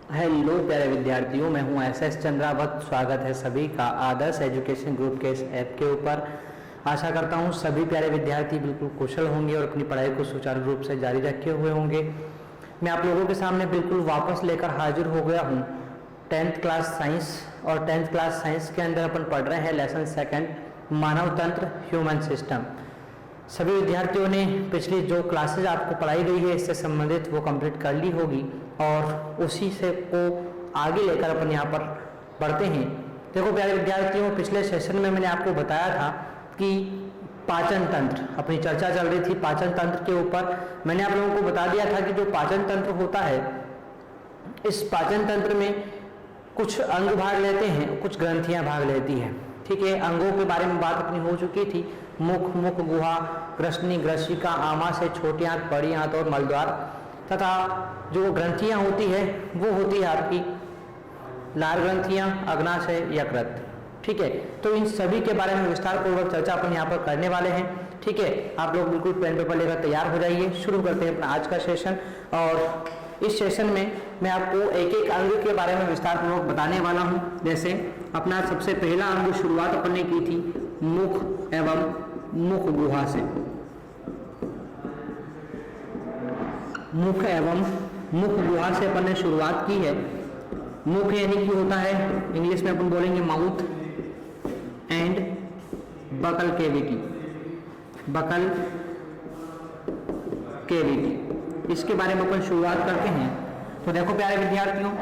Hello प्यारे विद्यार्थियों, मैं हूं एस चंद्रावत। स्वागत है सभी का आदर्श एजुकेशन ग्रुप के इस ऐप के ऊपर। आशा करता हूं सभी प्यारे विद्यार्थी बिल्कुल कुशल होंगे और अपनी पढ़ाई को सुचारू रूप से जारी रखे हुए होंगे। मैं आप लोगों के सामने बिल्कुल वापस लेकर हाजिर हो गया हूं 10th क्लास साइंस। और 10th क्लास साइंस के अंदर अपन पढ़ रहे हैं लेसन सेकंड, मानव तंत्र, ह्यूमन सिस्टम। सभी विद्यार्थियों ने पिछली जो क्लासेज आपको पढ़ाई गई है इससे संबंधित वो कंप्लीट कर ली होगी और उसी से को आगे लेकर अपन यहाँ पर बढ़ते हैं। देखो प्यारे विद्यार्थियों, पिछले सेशन में मैंने आपको बताया था कि पाचन तंत्र, अपनी चर्चा चल रही थी पाचन तंत्र के ऊपर। मैंने आप लोगों को बता दिया था कि जो पाचन तंत्र होता है, इस पाचन तंत्र में कुछ अंग भाग लेते हैं, कुछ ग्रंथियां भाग लेती हैं। ठीक है, अंगों के बारे में बात अपनी हो चुकी थी। मुख, मुख गुहा, ग्रसनी, ग्रसिका, आमाशय, छोटी आंत, बड़ी आंत और मलद्वार। तथा जो ग्रंथियां होती है वो होती है आपकी लार ग्रंथियां, अग्नाशय, यकृत। ठीक है, तो इन सभी के बारे में विस्तार पूर्वक चर्चा अपन यहाँ पर करने वाले हैं। ठीक है, आप लोग बिल्कुल पेन पेपर लेकर तैयार हो जाइए। शुरू करते हैं अपना आज का सेशन। और इस सेशन में मैं आपको एक एक अंग के बारे में विस्तार पूर्वक बताने वाला हूं। जैसे अपना सबसे पहला अंग शुरुआत अपन ने की थी मुख एवं मुख गुहा से। मुख एवं मुख गुहा से अपन ने शुरुआत की है। मुख यानी कि होता है, इंग्लिश में अपन बोलेंगे mouth and buccal cavity. Buccal cavity, इसके बारे में अपन शुरुआत करते हैं। तो देखो प्यारे विद्यार्थियों,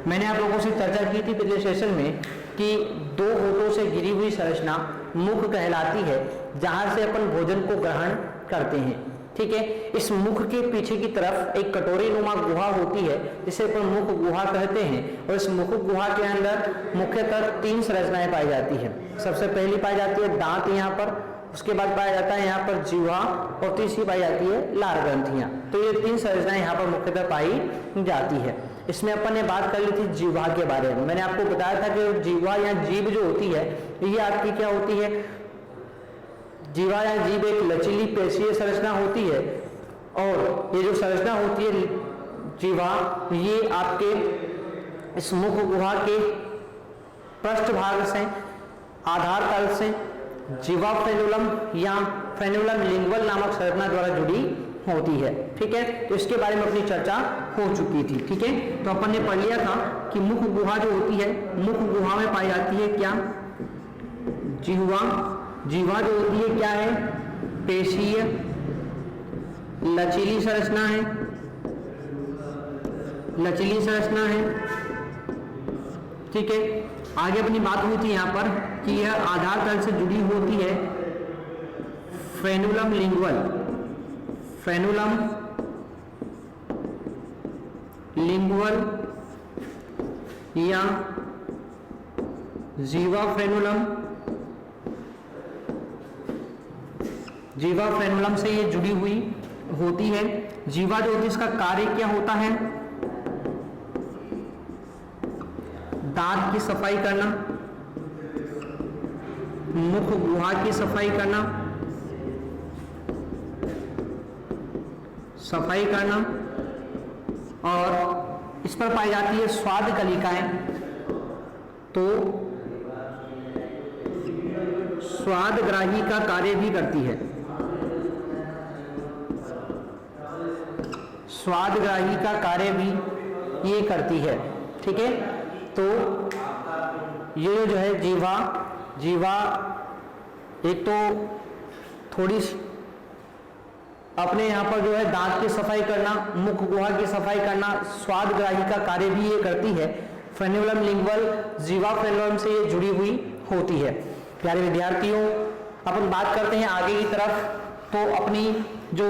मैंने आप लोगों से चर्चा की थी पिछले सेशन में कि दो होठों से घिरी हुई संरचना मुख कहलाती है, जहां से अपन भोजन को ग्रहण करते हैं। ठीक है, इस मुख के पीछे की तरफ एक कटोरी नुमा गुहा होती है जिसे अपन मुख गुहा कहते हैं। और इस मुख गुहा के अंदर मुख्यतः 3 संरचनाएं पाई जाती है। सबसे पहली पाई जाती है दांत यहाँ पर, उसके बाद पाया जाता है यहाँ पर जीवा और तीसरी पाई जाती है लार ग्रंथियां। तो ये 3 संरचनाएं यहाँ पर मुख्यतः पाई जाती है। इसमें अपन ने बात कर ली थी जीवा के बारे में। मैंने आपको बताया था कि जीवा या जीभ जो होती है ये आपकी क्या होती है, जीवा या जीभ एक लचीली पेशीय संरचना होती है। और ये जो संरचना होती है जीवा, ये आपके इस मुख गुहा के पृष्ठ भाग से, आधार तल से जीवा फ्रेनुलम या फ्रेनुलम लिंगुअल नामक संरचना द्वारा जुड़ी होती है। ठीक है, तो इसके बारे में अपनी चर्चा हो चुकी थी। ठीक है, तो अपन ने पढ़ लिया था कि मुख गुहा जो होती है, मुख गुहा में पाई जाती है क्या, जिह्वा। जीवा जो होती है क्या है, पेशीय लचीली संरचना है, लचीली संरचना है। ठीक है, आगे अपनी बात हुई थी यहाँ पर कि यह आधार तल से जुड़ी होती है फ्रेनुलम लिंगुअल, फ्रेनुलम लिंगुअल या जीवा फ्रेनुलम, जीवा फ्रेनुलम से ये जुड़ी हुई होती है। जीवा जो होती है इसका कार्य क्या होता है, दांत की सफाई करना, मुख गुहा की सफाई करना, सफाई करना। और इस पर पाई जाती है स्वाद कलिकाएं। तो स्वादग्राही का कार्य भी करती है, स्वादग्राही का कार्य भी ये करती है। ठीक है, तो ये जो है जीवा, जीवा एक तो थोड़ी अपने यहाँ पर जो है दांत की सफाई करना, मुख गुहा की सफाई करना, स्वादग्राही का कार्य भी ये करती है। फ्रेनुलम लिंगुअल जीवा फ्रेनुलम से ये जुड़ी हुई होती है। प्यारे विद्यार्थियों, अपन बात करते हैं आगे की तरफ। तो अपनी जो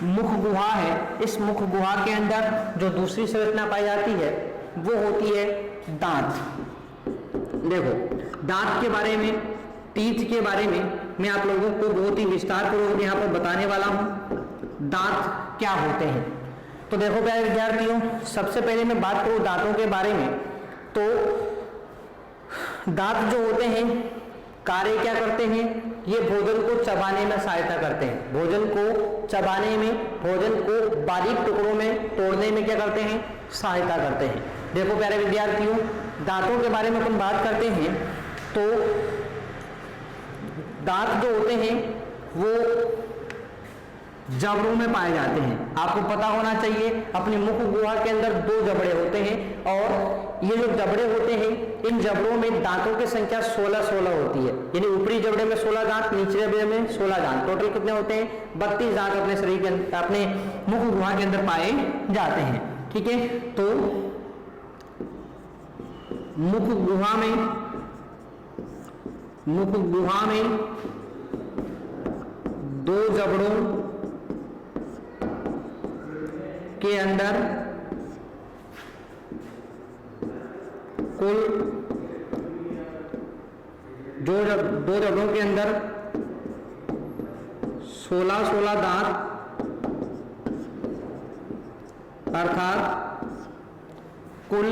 मुख गुहा है, इस मुख गुहा के अंदर जो दूसरी संरचना पाई जाती है वो होती है दांत। देखो, दांत के बारे में, टीथ के बारे में मैं आप लोगों को बहुत ही विस्तार पूर्वक यहाँ पर बताने वाला हूँ। दांत क्या होते हैं, तो देखो प्यारे विद्यार्थियों, सबसे पहले मैं बात करूँ दांतों के बारे में। तो दांत जो होते हैं कार्य क्या करते हैं, ये भोजन को चबाने में सहायता करते हैं, भोजन को चबाने में, भोजन को बारीक टुकड़ों में तोड़ने में क्या करते हैं, सहायता करते हैं। देखो प्यारे विद्यार्थियों, दांतों के बारे में अपन बात करते हैं तो दांत जो होते हैं वो जबड़ों में पाए जाते हैं। आपको पता होना चाहिए अपनी मुख गुहा के अंदर 2 जबड़े होते हैं और ये जो जबड़े होते हैं इन जबड़ों में दांतों की संख्या 16 होती है, यानी ऊपरी जबड़े में 16 दांत, निचले जबड़े में 16 दांत, टोटल कितने होते हैं 32 दांत अपने शरीर के अंदर, अपने मुख गुहा के अंदर पाए जाते हैं। ठीक है, तो मुख गुहा में 2 जबड़ों के अंदर कुल 2 जबड़ों के अंदर 16 दांत अर्थात कुल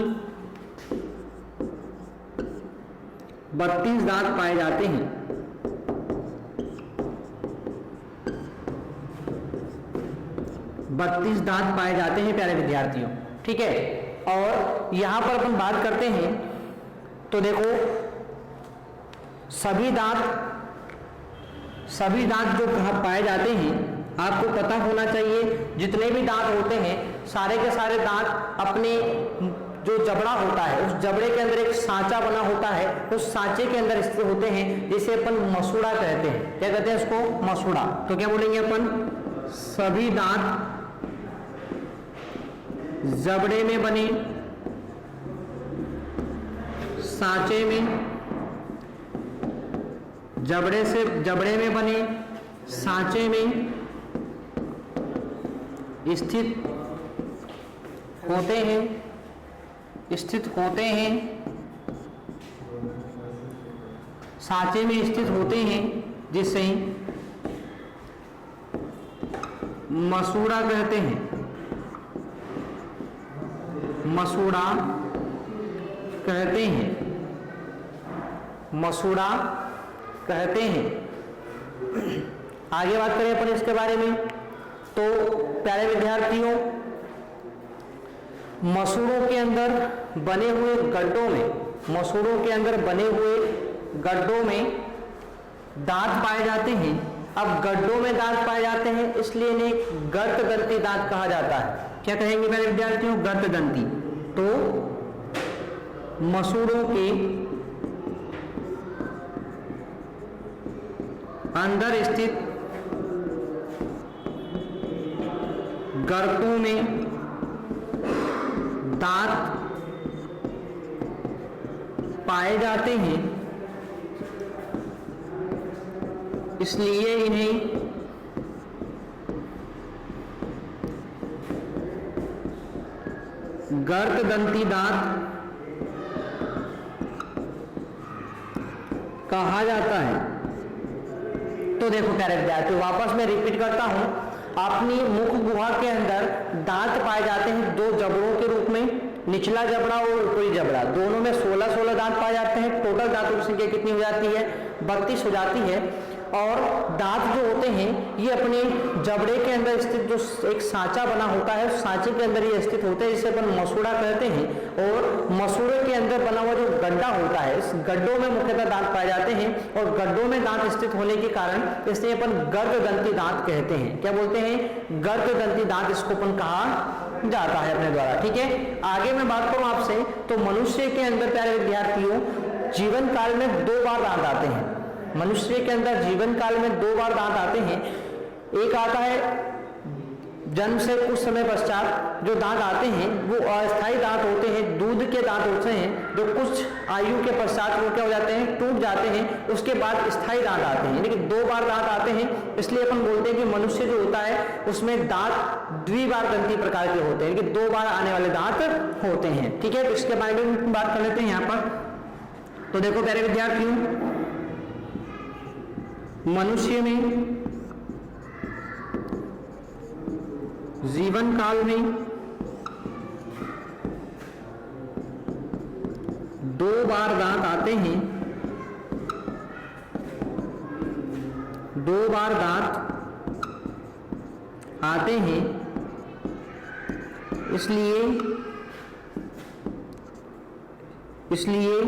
32 दांत पाए जाते हैं। दांत पाए जाते हैं प्यारे विद्यार्थियों। ठीक है, और यहां पर अपन बात करते हैं तो देखो सभी दांत जो पाए जाते हैं, आपको पता होना चाहिए जितने भी दांत होते हैं सारे के सारे दांत अपने जो जबड़ा होता है उस जबड़े के अंदर एक सांचा बना होता है, उस सांचे के अंदर स्थित होते हैं, जिसे अपन मसूड़ा कहते हैं। क्या कहते हैं इसको, मसूड़ा। तो क्या बोलेंगे अपन, सभी दांत जबड़े में बने सांचे में, जबड़े में बने सांचे में स्थित होते हैं, सांचे में स्थित होते हैं, जिसे मसूड़ा कहते हैं। मसूड़ा कहते हैं। आगे बात करें अपन इसके बारे में तो प्यारे विद्यार्थियों, मसूड़ों के अंदर बने हुए गड्ढों में दांत पाए जाते हैं। अब गड्ढों में दांत पाए जाते हैं इसलिए इन्हें गर्तदंती दांत कहा जाता है। क्या कहेंगे मेरे विद्यार्थियों, गर्तदंती। तो मसूड़ों के अंदर स्थित गर्तों में दांत पाए जाते हैं, इसलिए इन्हें गर्तदंती दांत कहा जाता है। तो देखो प्यारे विद्यार्थियों, वापस मैं रिपीट करता हूं, अपनी मुख गुहा के अंदर दांत पाए जाते हैं 2 जबड़ों के रूप में, निचला जबड़ा और ऊपरी जबड़ा, दोनों में 16 दांत पाए जाते हैं। टोटल दांतों की संख्या कितनी हो जाती है, 32 हो जाती है। और दांत जो होते हैं ये अपने जबड़े के अंदर स्थित जो एक सांचा बना होता है, उस सांचे के अंदर ये स्थित होते हैं, जिसे अपन मसूड़ा कहते हैं। और मसूड़े के अंदर बना हुआ जो गड्ढा होता है, इस गड्ढों में मुख्यतः दांत पाए जाते हैं, और गड्ढों में दांत स्थित होने के कारण इसे अपन गर्तदंती दांत कहते हैं। क्या बोलते हैं, गर्तदंती दांत इसको अपन कहा जाता है अपने द्वारा। ठीक है, आगे मैं बात करूं आपसे तो मनुष्य के अंदर प्यारे विद्यार्थियों जीवन काल में 2 बार दांत आते हैं। मनुष्य के अंदर जीवन काल में 2 बार दांत आते हैं। एक आता है जन्म से कुछ समय पश्चात, जो दांत आते हैं वो अस्थायी दांत होते हैं, दूध के दांत होते हैं, जो कुछ आयु के पश्चात वो क्या हो जाते हैं, टूट जाते हैं, उसके बाद स्थायी दांत आते हैं। लेकिन 2 बार दांत आते हैं, इसलिए अपन बोलते हैं कि मनुष्य जो होता है उसमें दांत द्विबारदंती प्रकार के होते हैं, कि 2 बार आने वाले दांत होते हैं। ठीक है, तो इसके बारे में बात कर लेते हैं यहाँ पर। तो देखो प्यारे विद्यार्थियों, मनुष्य में जीवन काल में 2 बार दांत आते हैं, 2 बार दांत आते हैं, इसलिए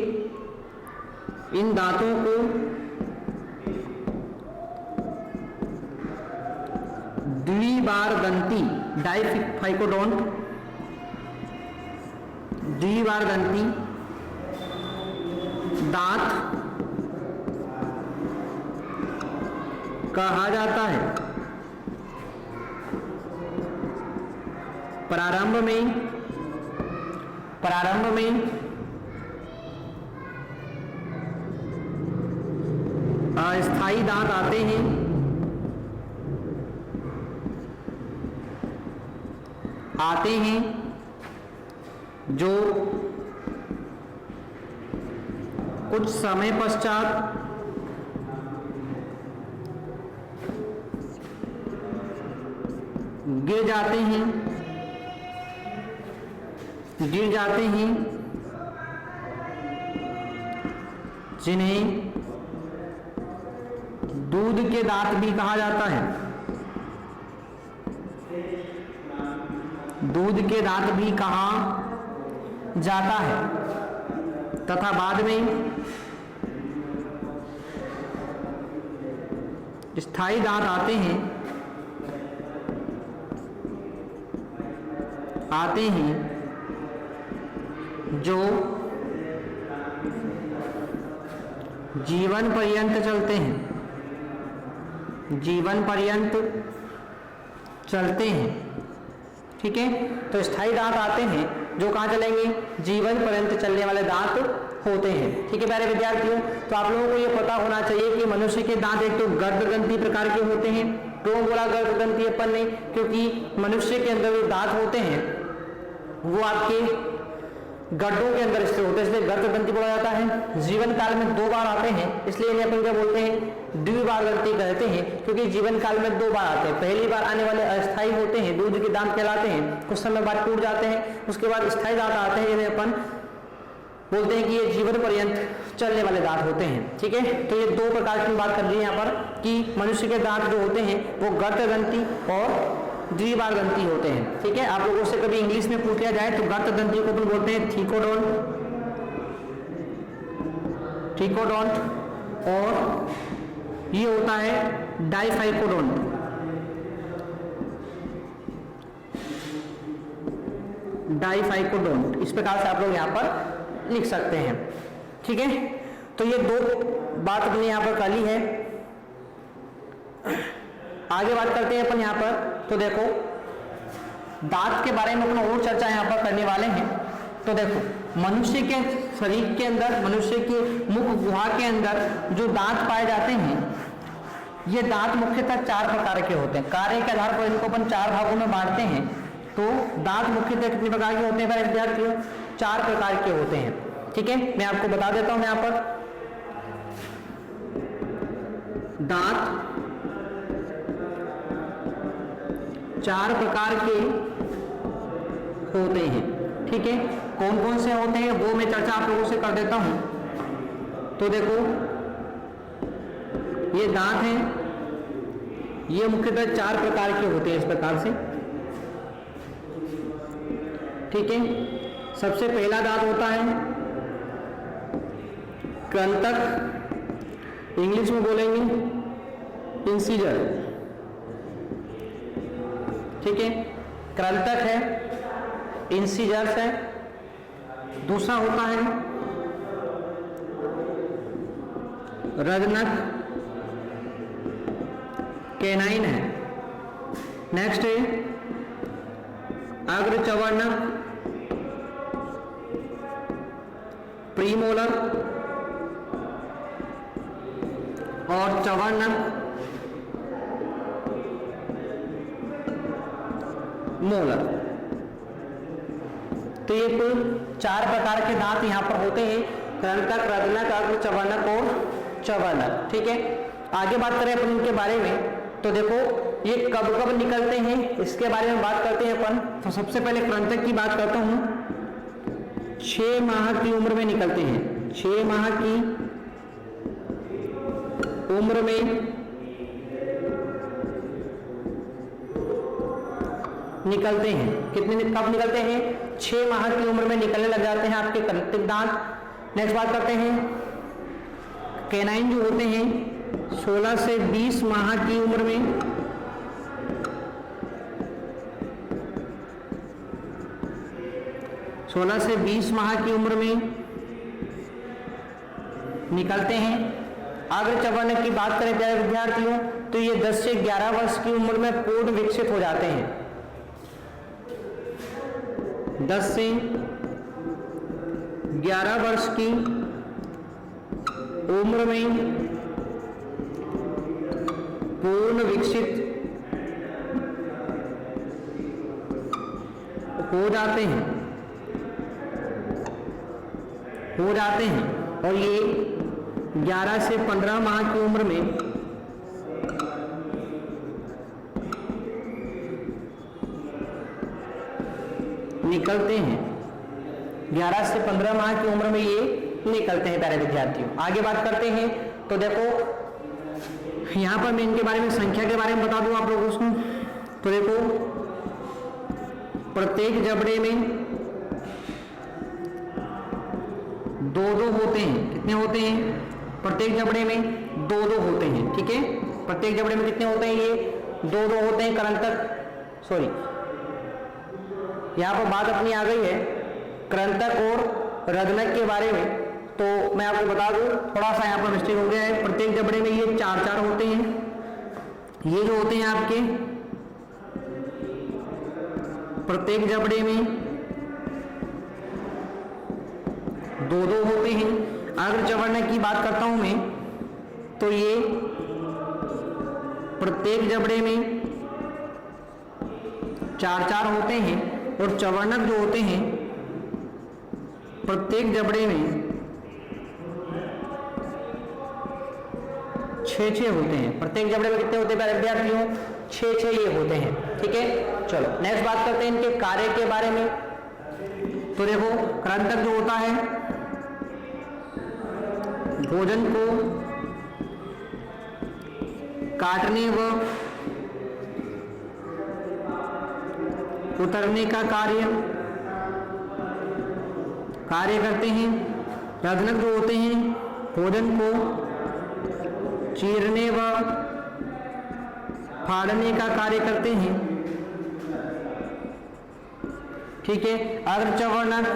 इन दांतों को द्विबारदंती डाइफाइकोडोंट द्विबारदंती दांत कहा जाता है। प्रारंभ में अस्थायी दांत आते हैं, जो कुछ समय पश्चात गिर जाते हैं, जिन्हें दूध के दांत भी कहा जाता है। दूध के दांत भी कहा जाता है तथा बाद में स्थायी दांत आते हैं जो जीवन पर्यंत चलते हैं। ठीक है, तो स्थायी दांत आते हैं जो कहाँ चलेंगे, जीवन पर्यंत चलने वाले दांत होते हैं। ठीक है प्यारे विद्यार्थियों, तो आप लोगों को ये पता होना चाहिए कि मनुष्य के दांत एक तो गर्दग्रंथि प्रकार के होते हैं। क्यों बोला गर्दग्रंथि अपन ने, क्योंकि मनुष्य के अंदर जो दांत होते हैं वो आपके गड्ढों के अंदर स्थित होते हैं, इसलिए गर्दग्रंथि बोला जाता है। जीवन काल में 2 बार आते हैं, इसलिए इन्हें अपन क्या बोलते हैं, द्विबारदंती कहते हैं, क्योंकि जीवन काल में 2 बार आते हैं। पहली बार आने वाले अस्थायी होते हैं, दूध के दांत कहलाते हैं, कुछ समय बाद टूट जाते हैं। उसके बाद स्थायी दांत आते हैं, जिन्हें अपन बोलते हैं कि ये जीवन पर्यंत चलने वाले दांत होते हैं। ठीक है, तो ये 2 प्रकार की बात कर रही है यहाँ पर कि मनुष्य के दांत जो होते हैं वो गर्दग्रंथि और द्विबारदंती होते हैं। ठीक है, आप लोगों से कभी इंग्लिश में पूछ लिया जाए तो गर्दग्रंथि को अपन बोलते हैं थीकोडोंट और ये होता है डाइफाइकोडोंट। इस प्रकार से आप लोग यहाँ पर लिख सकते हैं। ठीक है, तो ये 2 बात अपने यहाँ पर कर ली है। आगे बात करते हैं अपन यहाँ पर, तो देखो दांत के बारे में अपन और चर्चा यहाँ पर करने वाले हैं। तो देखो मनुष्य के शरीर के अंदर, मनुष्य के मुख गुहा के अंदर जो दांत पाए जाते हैं, ये दांत मुख्यतः 4 प्रकार के होते हैं। कार्य के आधार पर इनको अपन 4 भागों में बांटते हैं। तो दांत मुख्यतः कितने प्रकार के होते हैं मेरे विद्यार्थियों, 4 प्रकार के होते हैं। ठीक है, मैं आपको बता देता हूं यहाँ पर। दांत 4 प्रकार के होते हैं। ठीक है, कौन कौन से होते हैं वो मैं चर्चा आप लोगों से कर देता हूं। तो देखो ये दांत हैं, ये मुख्यतः 4 प्रकार के होते हैं इस प्रकार से। ठीक है, सबसे पहला दांत होता है कृंतक, इंग्लिश में बोलेंगे इंसीजर। ठीक है, कृंतक है, इंसीजर्स है। दूसरा होता है रजनक, कैनाइन है। नेक्स्ट है अग्रचवर्णक, प्रीमोलर और चवर्णक मोलर। तो ये कुल 4 प्रकार के दांत यहाँ पर होते हैं, कृंतक, रजनक, अग्रचवर्णक और चवर्णक। ठीक है, आगे बात करें अपन इनके बारे में। तो देखो ये कब कब निकलते हैं इसके बारे में बात करते हैं अपन। तो सबसे पहले कृंतक की बात करता हूं। 6 माह की उम्र में निकलते हैं। 6 माह की उम्र में निकलते हैं। कब निकलते हैं? 6 माह की उम्र में निकलने लग जाते हैं आपके कृंतक दांत। नेक्स्ट बात करते हैं कैनाइन जो होते हैं 16 से 20 माह की उम्र में, सोलह से 20 माह की उम्र में निकलते हैं। अगर चवर्ण की बात करें प्यारे विद्यार्थियों तो ये 10 से 11 वर्ष की उम्र में पूर्ण विकसित हो जाते हैं। 10 से 11 वर्ष की उम्र में पूर्ण विकसित हो जाते हैं और ये 11 से 15 माह की उम्र में निकलते हैं। 11 से 15 माह की उम्र में ये निकलते हैं प्यारे विद्यार्थियों। आगे बात करते हैं तो देखो यहां पर मैं इनके बारे में संख्या के बारे में बता दूं आप लोगों को। तो देखो प्रत्येक जबड़े में 2-2 होते हैं। कितने होते हैं? प्रत्येक जबड़े में 2-2 होते हैं। ठीक है, प्रत्येक जबड़े में कितने होते हैं? ये 2-2 होते हैं। कृंतक सॉरी यहां पर बात अपनी आ गई है कृंतक और रजनक के बारे में, तो मैं आपको बता दूं थोड़ा सा यहाँ पर मिस्टेक हो गया है। प्रत्येक जबड़े में ये 4-4 होते हैं। ये जो होते हैं आपके प्रत्येक जबड़े में 2-2 होते हैं। अगर चवर्ण की बात करता हूं मैं तो ये प्रत्येक जबड़े में 4-4 होते हैं और चवर्णक जो होते हैं प्रत्येक जबड़े में 6-6 होते हैं। प्रत्येक जबड़े में कितने होते हैं विद्यार्थियों? 6-6 ये होते हैं। ठीक है, चलो नेक्स्ट बात करते हैं इनके कार्य के बारे में। तो देखो कृंतक जो होता है भोजन को काटने व उतरने का कार्य करते हैं। रजनक जो होते हैं भोजन को चीरने व फाड़ने का कार्य करते हैं। ठीक है, अगर चवर्णक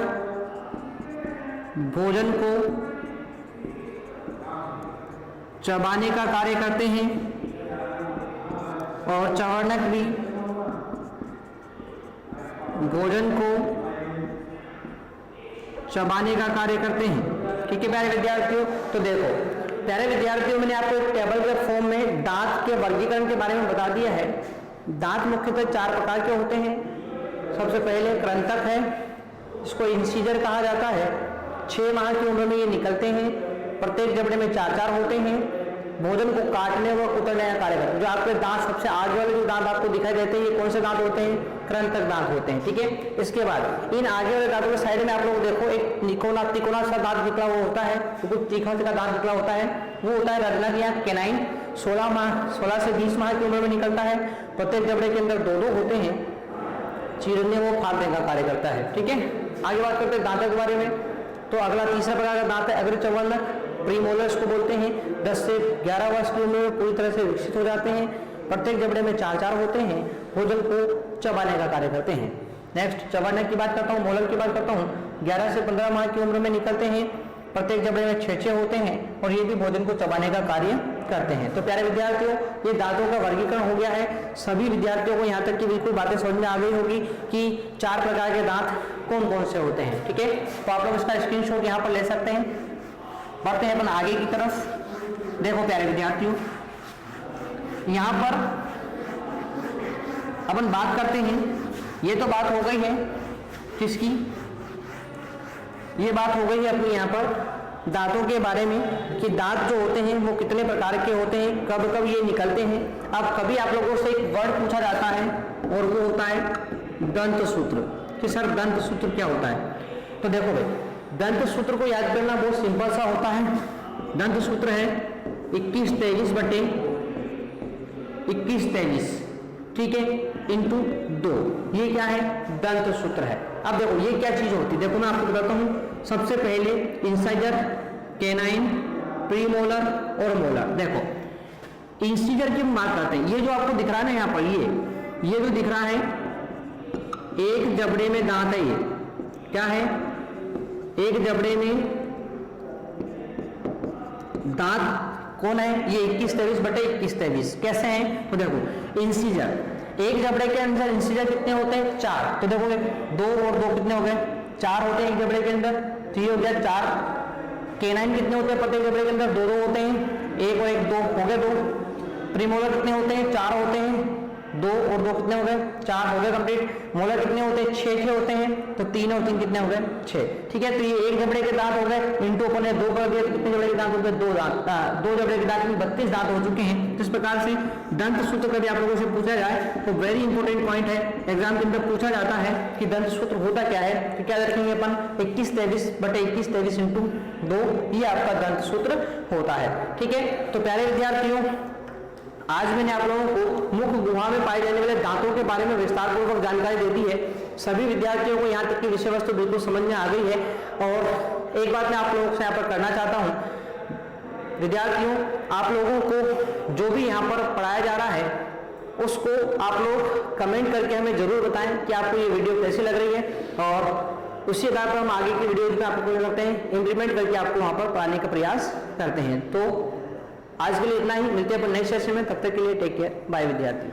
भोजन को चबाने का कार्य करते हैं और चवर्णक भी भोजन को चबाने का कार्य करते हैं। ठीक है प्यारे विद्यार्थियों, तो देखो प्यारे विद्यार्थियों मैंने आपको एक टेबल के फॉर्म में दांत के वर्गीकरण के बारे में बता दिया है। दांत मुख्यतः 4 प्रकार के होते हैं। सबसे पहले कृंतक है, इसको इंसीजर कहा जाता है। 6 माह की उम्र में ये निकलते हैं। प्रत्येक जबड़े में 4-4 होते हैं। भोजन को काटने व कुतरने का कार्य करते हैं। जो आपके दांत सबसे आगे वाले जो दांत आपको दिखाई देते हैं ये कौन से दांत होते हैं? कृंतक दांत होते हैं। ठीक है, इसके बाद इन आगे वाले दांतों के साइड में आप लोग देखो एक तिकोना सा दांत निकला हुआ होता है, तो कुछ तीखा का दांत निकला होता है, वो होता है रजनक या कैनाइन। 16 से 20 माह की उम्र में निकलता है। प्रत्येक जबड़े के अंदर 2-2 होते हैं। चीरने व फाड़ने का कार्य करता है। ठीक है, आगे बात करते हैं दांतों के बारे में। तो अगला तीसरा प्रकार का दांत है अग्रचवर्णक, प्रीमोलर्स को बोलते हैं। 10 से 11 वर्ष की उम्र में पूरी तरह से विकसित हो जाते हैं। प्रत्येक जबड़े में 4-4 होते हैं। भोजन को चबाने का कार्य करते हैं। नेक्स्ट चवर्णक की बात करता हूँ, मोलर की बात करता हूँ। 11 से 15 माह की उम्र में निकलते हैं। प्रत्येक जबड़े में 6-6 होते हैं और ये भी भोजन को चबाने का कार्य करते हैं। तो प्यारे विद्यार्थियों ये दांतों का वर्गीकरण हो गया है। सभी विद्यार्थियों को यहाँ तक की बिल्कुल बातें समझ में आ गई होगी कि 4 प्रकार के दांत कौन कौन से होते हैं। ठीक है, तो आप लोग इसका स्क्रीनशॉट यहाँ पर ले सकते हैं। बढ़ते हैं अपन आगे की तरफ। देखो प्यारे विद्यार्थियों यहाँ पर अपन बात करते हैं, ये तो बात हो गई है किसकी? ये बात हो गई है अपनी यहाँ पर दांतों के बारे में कि दांत जो होते हैं वो कितने प्रकार के होते हैं, कब कब ये निकलते हैं। अब कभी आप लोगों से एक वर्ड पूछा जाता है और वो होता है दंत सूत्र, कि सर दंत सूत्र क्या होता है? तो देखो भाई दंत सूत्र को याद करना बहुत सिंपल सा होता है। दंत सूत्र है 21-23 बटे 21-23। ठीक है, इंटू 2, ये क्या है? दंत सूत्र है। अब देखो ये क्या चीज होती है, देखो मैं आपको बताता हूं। सबसे पहले इंसाइजर, कैनाइन, प्रीमोलर और मोलर। देखो इंसीजर की बात करते हैं, ये जो आपको दिख रहा है ना यहाँ पर, ये जो दिख रहा है एक जबड़े में दांत है, ये क्या है? एक जबड़े में दांत कौन है? ये 21-23/21-23। कैसे हैं? तो देखो इंसीजर, एक जबड़े के अंदर इंसीजर कितने होते हैं? 4। तो देखोगे 2 और 2 कितने हो गए? 4 होते हैं एक जबड़े के अंदर, तो ये हो गया 4। केनाइन कितने होते हैं प्रत्येक जबड़े के अंदर? 2 होते हैं, 1 और 1 2 हो गए 2। प्रीमोलर कितने होते हैं? 4 होते हैं, 2 और 2 कितने हो गए? 4 हो गए कंप्लीट। मोलर कितने होते हैं? 6 होते हैं, तो 3 और 3 कितने हो गए? 6। ठीक है, तो ये एक जबड़े के दांत हो गए, इंटू अपन ने 2 कर दिया, तो कितने जबड़े के दांत हो गए? 2 दांत। 2 जबड़े के दांत में 32 दांत हो चुके हैं। तो इस प्रकार से दंत सूत्र कभी आप लोगों से पूछा जाए तो वेरी इंपॉर्टेंट पॉइंट है, एग्जाम के अंदर पूछा जाता है कि दंत सूत्र होता क्या है, तो क्या रखेंगे अपन? 21-23/21-23 इंटू 2, ये आपका दंत सूत्र होता है। ठीक है, तो प्यारे विद्यार्थियों, आज मैंने आप लोगों को मुख गुहा में पाए जाने वाले दांतों के बारे में विस्तार पूर्वक जानकारी दे दी है। सभी विद्यार्थियों को यहाँ तक की विषय वस्तु बिल्कुल समझ में आ गई है। और एक बात मैं आप लोगों से यहाँ पर करना चाहता हूँ, विद्यार्थियों, आप लोगों को जो भी यहाँ पर पढ़ाया जा रहा है उसको आप लोग कमेंट करके हमें जरूर बताएं कि आपको ये वीडियो कैसी लग रही है, और उसी आधार पर हम आगे की वीडियोज में आपको क्या करते हैं, इम्प्लीमेंट करके आपको वहाँ पर पढ़ाने का प्रयास करते हैं। तो आज के लिए इतना ही, मिलते हैं अपन नेक्स्ट सेशन में, तब तक के लिए टेक केयर, बाय विद्यार्थियों।